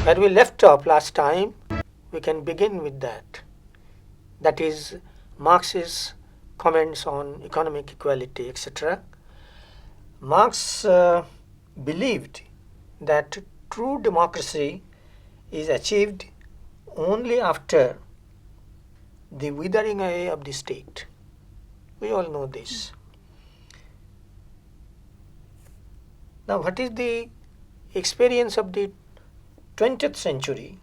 Where we left off last time, we can begin with that. That is Marx's comments on economic equality, etc. Marx believed that true democracy is achieved only after the withering away of the state. We all know this. Now, what is the experience of the 20th century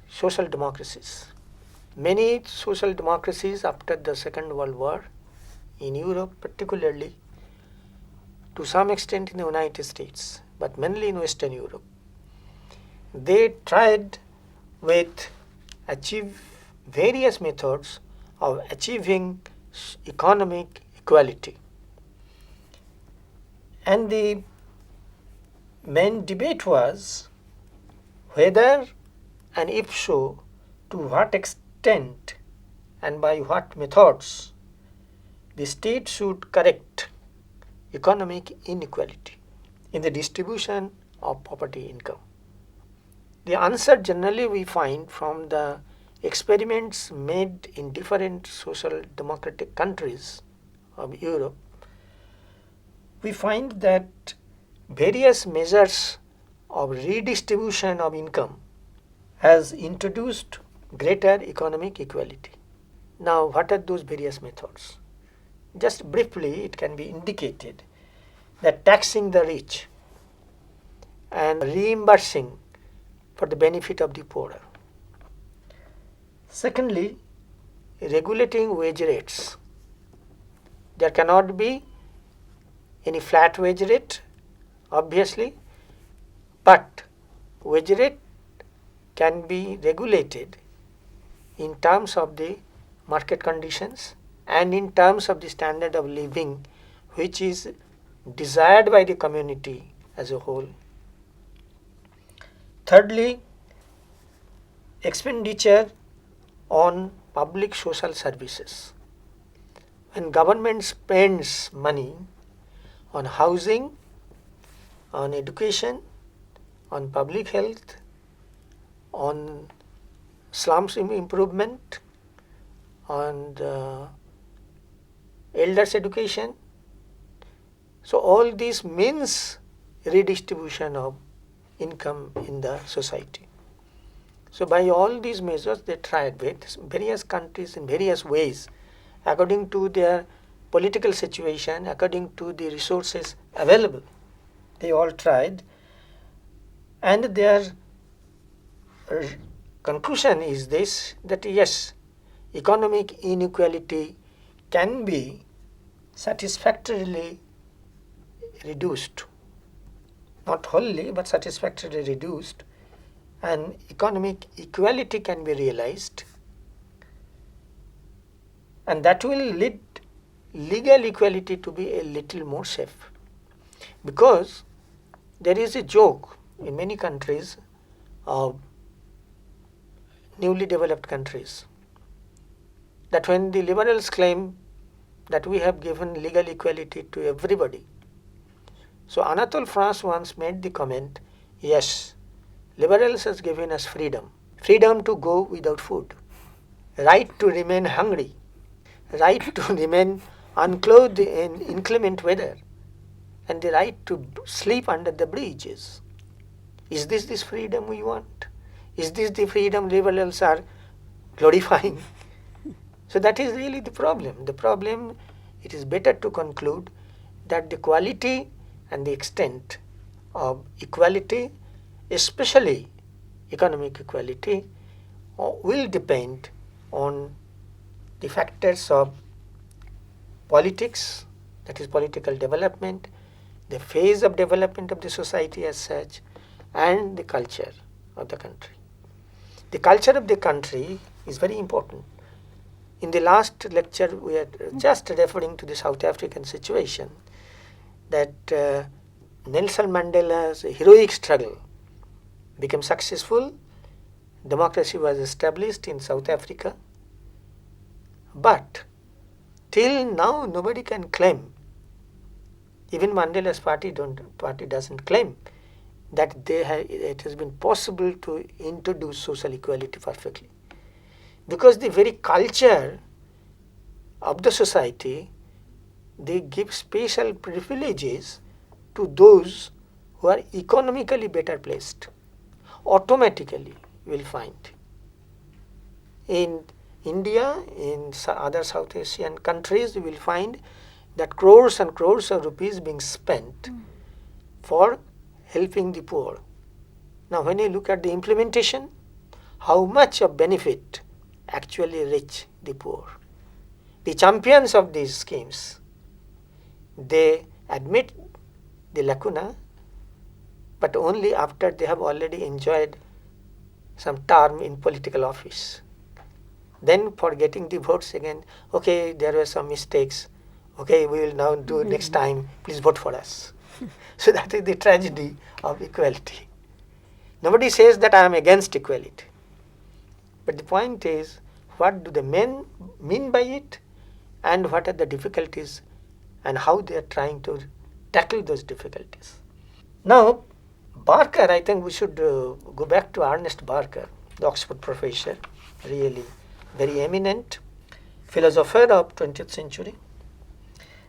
social democracies? Many social democracies after the Second World War, in Europe particularly, to some extent in the United States, but mainly in Western Europe, they tried with achieve various methods of achieving economic equality. And the main debate was whether, and if so, to what extent and by what methods the state should correct economic inequality in the distribution of property income. The answer generally we find from the experiments made in different social democratic countries of Europe. We find that various measures of redistribution of income has introduced greater economic equality. Now, what are those various methods? Just briefly, it can be indicated that taxing the rich and reimbursing for the benefit of the poorer. Secondly, regulating wage rates. There cannot be any flat wage rate, obviously, but wage rate can be regulated in terms of the market conditions and in terms of the standard of living which is desired by the community as a whole. Thirdly, expenditure on public social services. When government spends money on housing, on education, on public health, on slums improvement, on the elders' education. So all this means redistribution of income in the society. So by all these measures they tried with various countries in various ways according to their political situation, according to the resources available. They all tried, and their conclusion is this, that yes, economic inequality can be satisfactorily reduced, not wholly but satisfactorily reduced, and economic equality can be realized, and that will lead legal equality to be a little more safe. Because there is a joke in many countries of newly developed countries that when the liberals claim that we have given legal equality to everybody. So Anatole France once made the comment, yes, liberals has given us freedom. Freedom to go without food, right to remain hungry, right to remain unclothed in inclement weather, and the right to sleep under the bridges. Is this freedom we want? Is this the freedom liberals are glorifying? So that is really the problem. The problem, it is better to conclude that the quality and the extent of equality, especially economic equality, will depend on the factors of politics, that is political development, the phase of development of the society as such, and the culture of the country. The culture of the country is very important. In the last lecture, we are just referring to the South African situation, that Nelson Mandela's heroic struggle became successful. Democracy was established in South Africa. But till now, nobody can claim, even Mandela's party doesn't claim, that it has been possible to introduce social equality perfectly. Because the very culture of the society, they give special privileges to those who are economically better placed. Automatically, you will find. In India, in other South Asian countries, you will find that crores and crores of rupees being spent for helping the poor. Now, when you look at the implementation, how much of benefit actually reach the poor? The champions of these schemes, they admit the lacuna, but only after they have already enjoyed some term in political office. Then for getting the votes again, okay, there were some mistakes. Okay, we will now do next time. Please vote for us. So that is the tragedy of equality. Nobody says that I am against equality. But the point is, what do the men mean by it, and what are the difficulties, and how they are trying to tackle those difficulties. Now, Barker, I think we should go back to Ernest Barker, the Oxford professor, really very eminent philosopher of 20th century.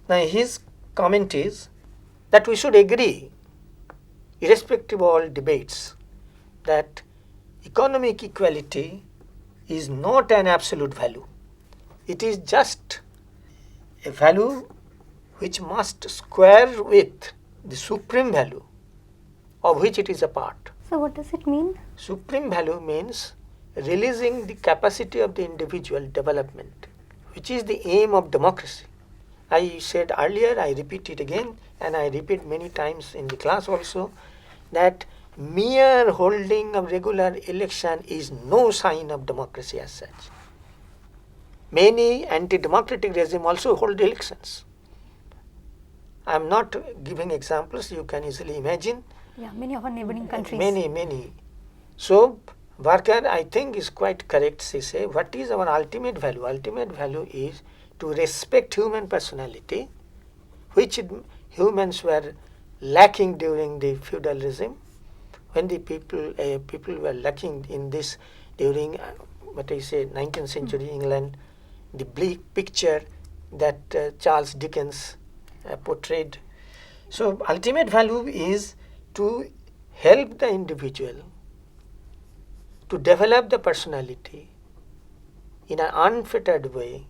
Now, his comment is that we should agree, irrespective of all debates, that economic equality is not an absolute value. It is just a value which must square with the supreme value of which it is a part. So what does it mean? Supreme value means releasing the capacity of the individual development, which is the aim of democracy. I said earlier, I repeat it again, and I repeat many times in the class also, that mere holding of regular election is no sign of democracy as such. Many anti-democratic regimes also hold elections. I am not giving examples, you can easily imagine. Yeah, many of our neighboring countries. Many. So, Barker, I think, is quite correct to say, what is our ultimate value? Ultimate value is to respect human personality, which humans were lacking during the feudal regime, when the people were lacking in this during, 19th century England, the bleak picture that Charles Dickens portrayed. So, ultimate value is to help the individual to develop the personality in an unfettered way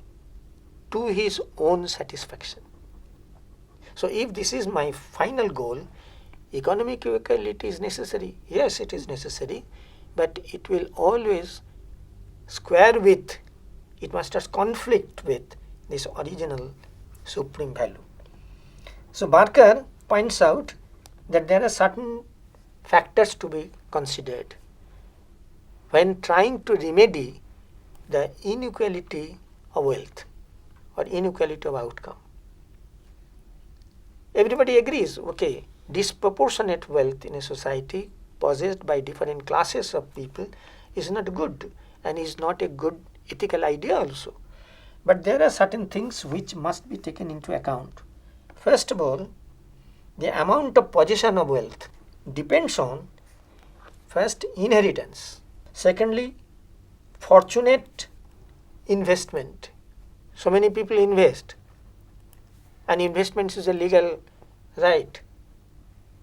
to his own satisfaction. So, if this is my final goal, economic equality is necessary. Yes, it is necessary, but it will always square with, it must have conflict with this original supreme value. So, Barker points out that there are certain factors to be considered when trying to remedy the inequality of wealth or inequality of outcome. Everybody agrees, okay, disproportionate wealth in a society possessed by different classes of people is not good and is not a good ethical idea also. But there are certain things which must be taken into account. First of all, the amount of possession of wealth depends on, first, inheritance. Secondly, fortunate investment. So many people invest, and investment is a legal right,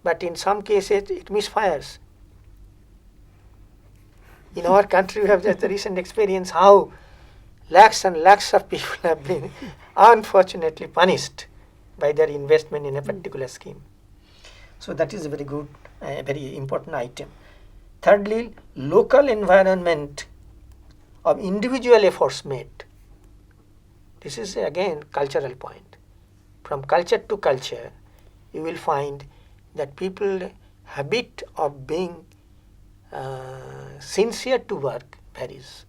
but in some cases it misfires. In our country, we have just the recent experience how lakhs and lakhs of people have been unfortunately punished by their investment in a particular scheme. So that is a very good, very important item. Thirdly, local environment of individual efforts made. This is again cultural point. From culture to culture, you will find that people habit of being sincere to work varies.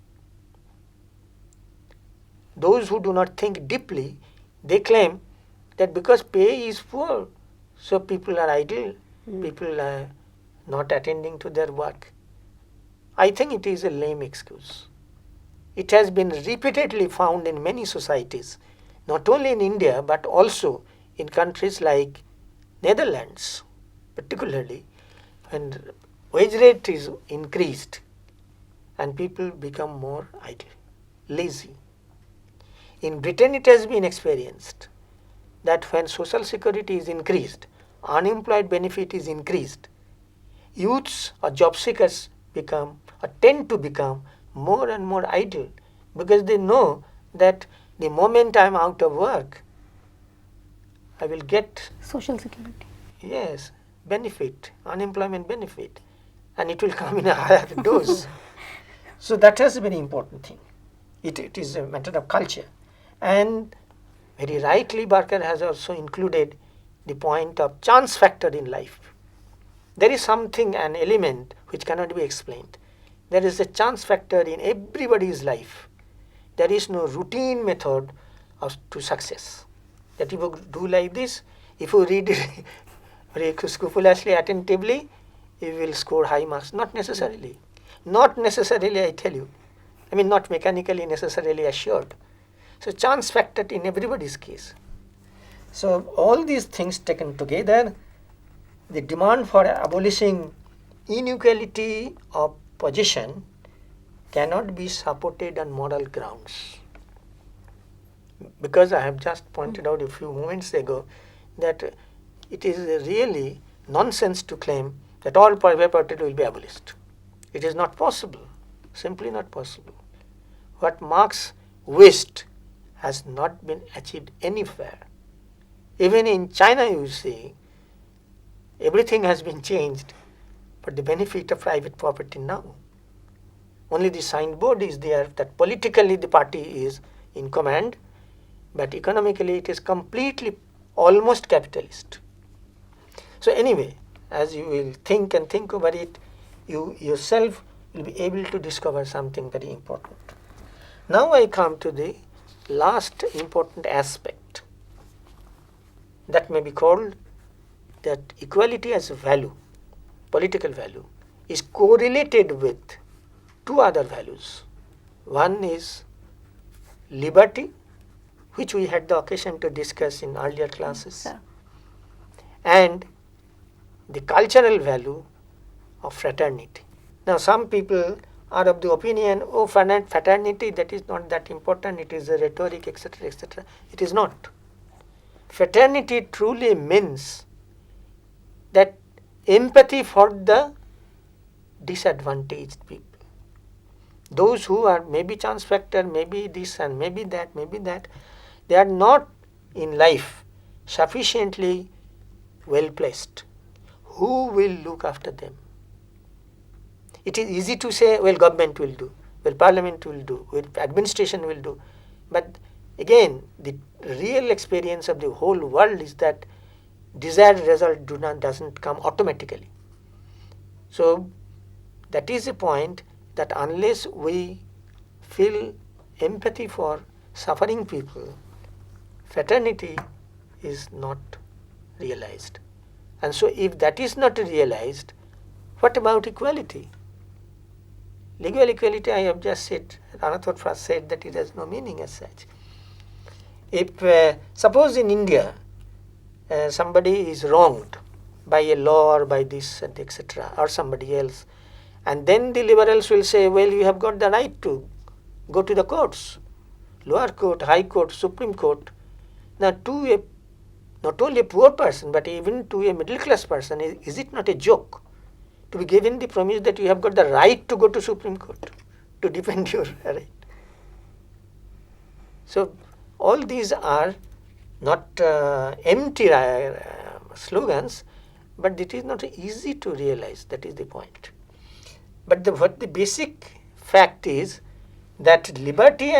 Those who do not think deeply, they claim that because pay is poor, so people are idle, people are not attending to their work. I think it is a lame excuse. It has been repeatedly found in many societies, not only in India but also in countries like Netherlands particularly, when wage rate is increased and people become more idle, lazy. In Britain it has been experienced that when social security is increased, unemployed benefit is increased, youths or job seekers become or tend to become more and more idle because they know that the moment I am out of work, I will get Social security. yes benefit, unemployment benefit, and it will come in a higher dose. So that is a very important thing. It is a matter of culture, and very rightly Barker has also included the point of chance factor in life. There is something, an element which cannot be explained. There is a chance factor in everybody's life. There is no routine method to success. That if you do like this, if you read it very scrupulously, attentively, you will score high marks. Not necessarily. Not necessarily, I tell you. I mean, not mechanically necessarily assured. So, chance factor in everybody's case. So, all these things taken together, the demand for abolishing inequality of position cannot be supported on moral grounds. Because I have just pointed out a few moments ago that it is really nonsense to claim that all private property will be abolished. It is not possible, simply not possible. What Marx wished has not been achieved anywhere. Even in China, you see, everything has been changed, but the benefit of private property now. Only the signboard is there that politically the party is in command, but economically it is completely almost capitalist. So anyway, as you will think and think over it, you yourself will be able to discover something very important. Now I come to the last important aspect that may be called that equality as a value, political value, is correlated with two other values. One is liberty, which we had the occasion to discuss in earlier classes, and the cultural value of fraternity. Now some people are of the opinion, oh, fraternity, that is not that important, it is a rhetoric, etc., etc. It is not. Fraternity truly means that empathy for the disadvantaged people. Those who are maybe chance factor, maybe this and maybe that, they are not in life sufficiently well placed. Who will look after them? It is easy to say, well, government will do, well, parliament will do, well, administration will do. But again, the real experience of the whole world is that desired result doesn't come automatically. So that is a point that unless we feel empathy for suffering people, fraternity is not realized. And so if that is not realized, what about equality? Legal equality, I have just said, Ranathot first said that it has no meaning as such. If suppose in India somebody is wronged by a law or by this and etc., or somebody else, and then the liberals will say, well, you have got the right to go to the courts, lower court, high court, Supreme Court. Now to not only a poor person but even to a middle class person, is it not a joke to be given the promise that you have got the right to go to Supreme Court to defend your right? So all these are not empty slogans, but it is not easy to realize. That is the point. But what the basic fact is that liberty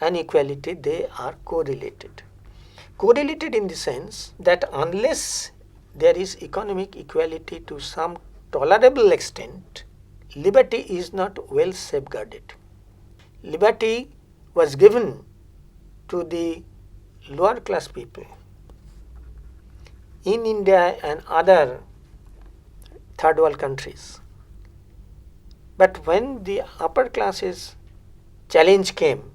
and equality, they are correlated. Correlated in the sense that unless there is economic equality to some tolerable extent, liberty is not well safeguarded. Liberty was given to the lower class people in India and other third world countries. But when the upper classes challenge came,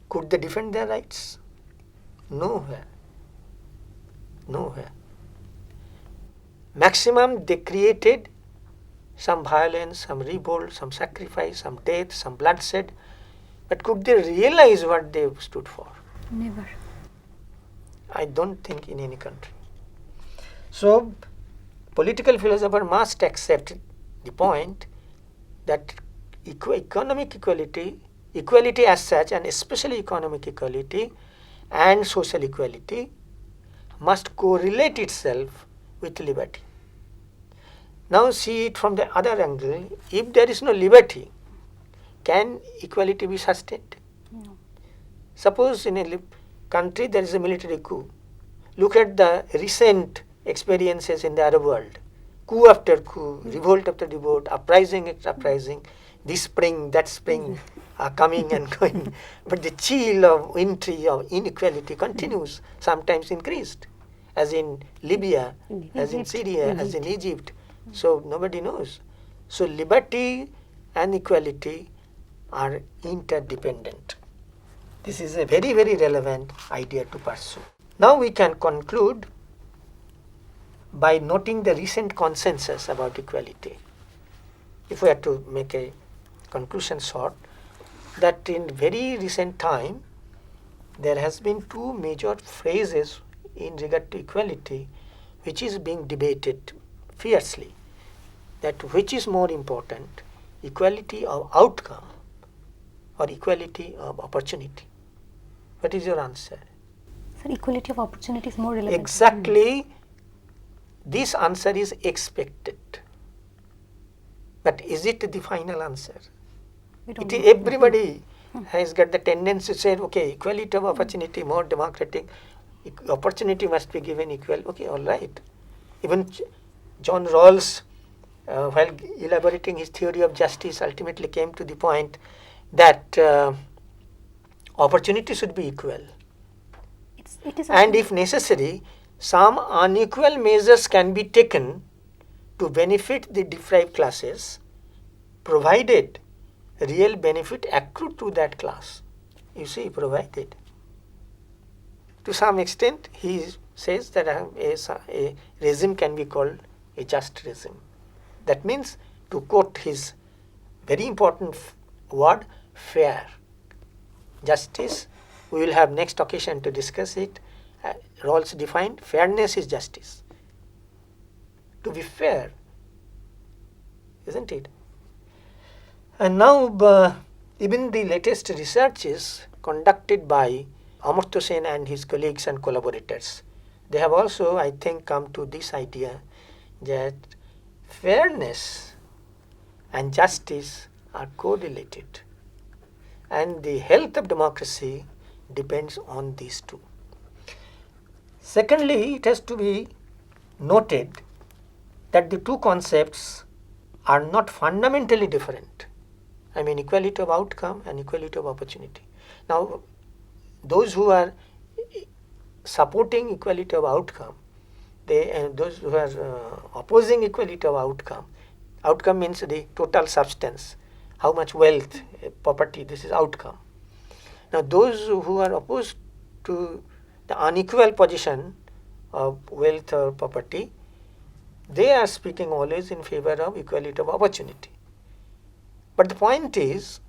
could they defend their rights? Nowhere. Nowhere. maximum they created some violence, some revolt, some sacrifice, some death, some bloodshed. But could they realize what they stood for? Never. I don't think in any country. So, political philosopher must accept the point that economic equality, equality as such, and especially economic equality and social equality must correlate itself with liberty. Now see it from the other angle. If there is no liberty, can equality be sustained? No. Suppose in a country there is a military coup. Look at the recent experiences in the Arab world. Coup after coup, revolt after revolt, uprising after uprising, this spring, that spring are coming and going. But the chill of wintry of inequality continues, sometimes increased, as in Libya, as in Syria, as in Egypt. So nobody knows. So liberty and equality are interdependent. This is a very, very relevant idea to pursue. Now we can conclude by noting the recent consensus about equality. If we have to make a conclusion short, that in very recent time there has been two major phrases in regard to equality which is being debated fiercely. That which is more important, equality of outcome or equality of opportunity? What is your answer? Sir, equality of opportunity is more relevant. Exactly. This answer is expected. But is it the final answer? Everybody has got the tendency to say, okay, equality of opportunity, more democratic, opportunity must be given equal. Okay, all right. Even John Rawls, while elaborating his theory of justice, ultimately came to the point that opportunity should be equal. And if necessary, some unequal measures can be taken to benefit the deprived classes, provided real benefit accrue to that class. You see, provided. To some extent, he says that a regime can be called a just regime. That means, to quote his very important word, fair. Justice, we will have next occasion to discuss it. Rawls defined fairness is justice. To be fair, isn't it? And now, even the latest researches conducted by Amartya Sen and his colleagues and collaborators, they have also, I think, come to this idea that fairness and justice are correlated, and the health of democracy depends on these two. Secondly, it has to be noted that the two concepts are not fundamentally different. I mean, equality of outcome and equality of opportunity. Now, those who are supporting equality of outcome, and those who are opposing equality of outcome means the total substance, how much wealth, property, this is outcome. Now, those who are opposed to the unequal position of wealth or property, they are speaking always in favor of equality of opportunity. But the point is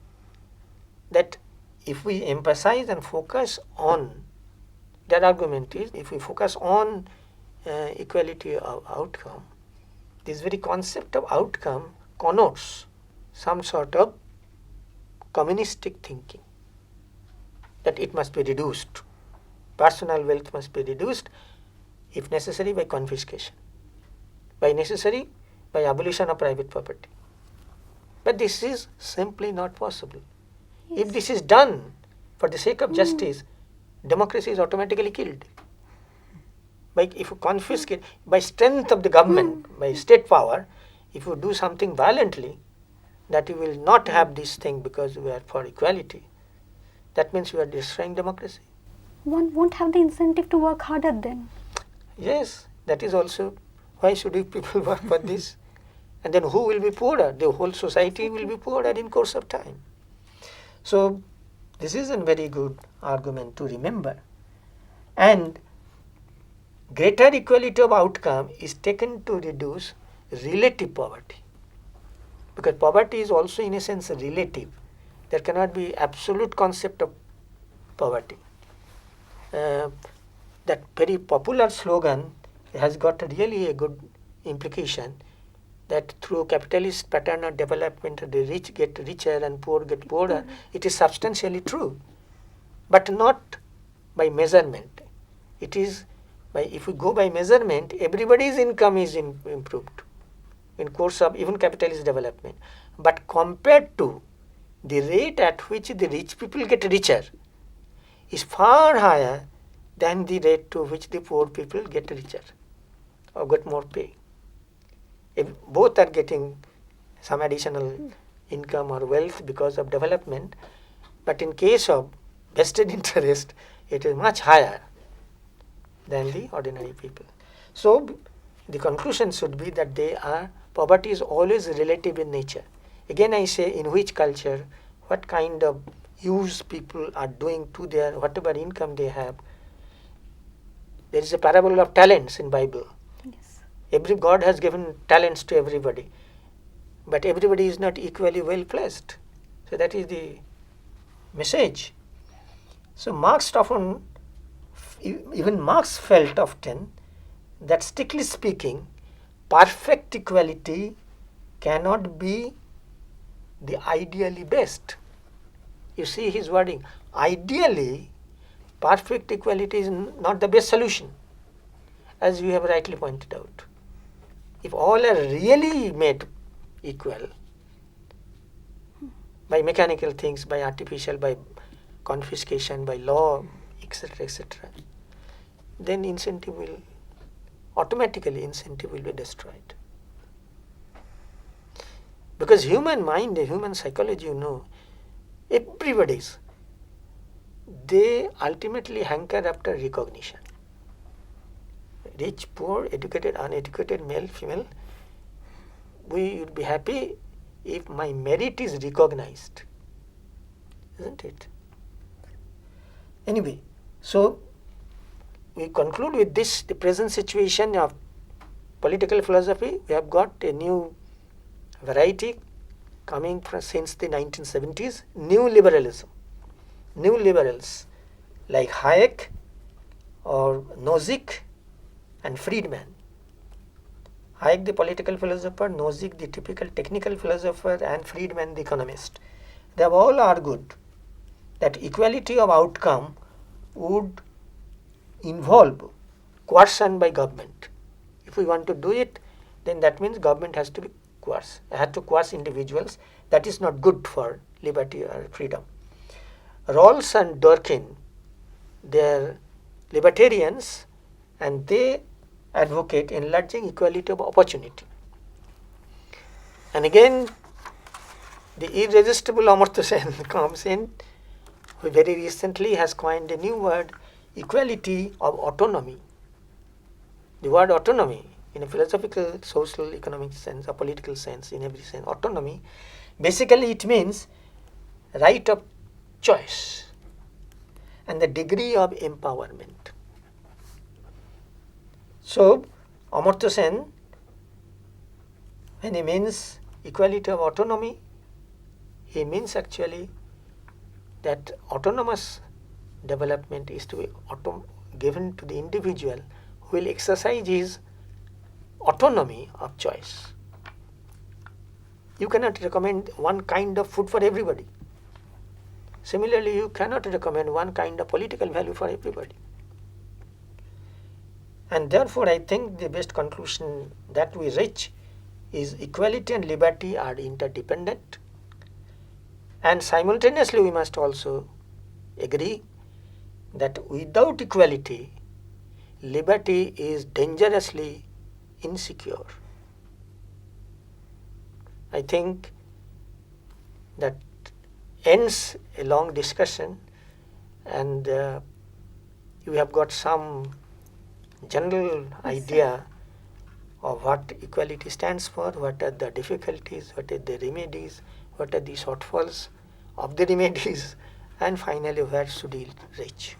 that if we emphasize and focus on, their argument is, if we focus on equality of outcome, this very concept of outcome connotes some sort of communistic thinking, that it must be reduced. Personal wealth must be reduced, if necessary by confiscation, by necessary by abolition of private property. But this is simply not possible. Yes. If this is done for the sake of justice, democracy is automatically killed. If you confiscate, by strength of the government, by state power, if you do something violently, that you will not have this thing because we are for equality, that means you are destroying democracy. One won't have the incentive to work harder then. Yes, that is also, why should people work for this? And then who will be poorer? The whole society will be poorer in course of time. So this is a very good argument to remember. And greater equality of outcome is taken to reduce relative poverty. Because poverty is also in a sense relative. There cannot be absolute concept of poverty. That very popular slogan has got really a good implication that through capitalist pattern of development the rich get richer and poor get poorer. It is substantially true, but not by measurement. It is by, if we go by measurement, everybody's income is improved in course of even capitalist development. But compared to the rate at which the rich people get richer is far higher than the rate to which the poor people get richer or get more pay. If both are getting some additional income or wealth because of development, but in case of vested interest, it is much higher than the ordinary people. So the conclusion should be that poverty is always relative in nature. Again I say, in which culture, what kind of use people are doing to their whatever income they have. There is a parable of talents in Bible. Yes. Every God has given talents to everybody, but everybody is not equally well placed. So that is the message. So Marx often, even Marx felt often that strictly speaking, perfect equality cannot be the ideally best. You see his wording. Ideally, perfect equality is not the best solution, as you have rightly pointed out. If all are really made equal by mechanical things, by artificial, by confiscation, by law, etc., then automatically incentive will be destroyed. Because human mind, human psychology, everybody's, they ultimately hanker after recognition. Rich, poor, educated, uneducated, male, female, we would be happy if my merit is recognized, isn't it? Anyway, so we conclude with this, the present situation of political philosophy. We have got a new variety coming since the 1970s, new liberalism. New liberals like Hayek or Nozick and Friedman. Hayek the political philosopher, Nozick the typical technical philosopher, and Friedman the economist. They have all argued that equality of outcome would involve coercion by government. If we want to do it, then that means government has to be coerced. It has to coerce individuals. That is not good for liberty or freedom. Rawls and Durkheim, they are libertarians, and they advocate enlarging equality of opportunity. And again, the irresistible Amartya Sen comes in, who very recently has coined a new word, equality of autonomy. The word autonomy, in a philosophical, social, economic sense, a political sense, in every sense, autonomy, basically it means right of choice and the degree of empowerment. So, Amartya Sen, when he means equality of autonomy, he means actually that autonomous development is to be given to the individual who will exercise his autonomy of choice. You cannot recommend one kind of food for everybody. Similarly, you cannot recommend one kind of political value for everybody. And therefore, I think the best conclusion that we reach is equality and liberty are interdependent. And simultaneously, we must also agree that without equality, liberty is dangerously insecure. I think that ends a long discussion, and you have got some general idea of what equality stands for, what are the difficulties, what are the remedies, what are the shortfalls of the remedies, and finally where should it reach.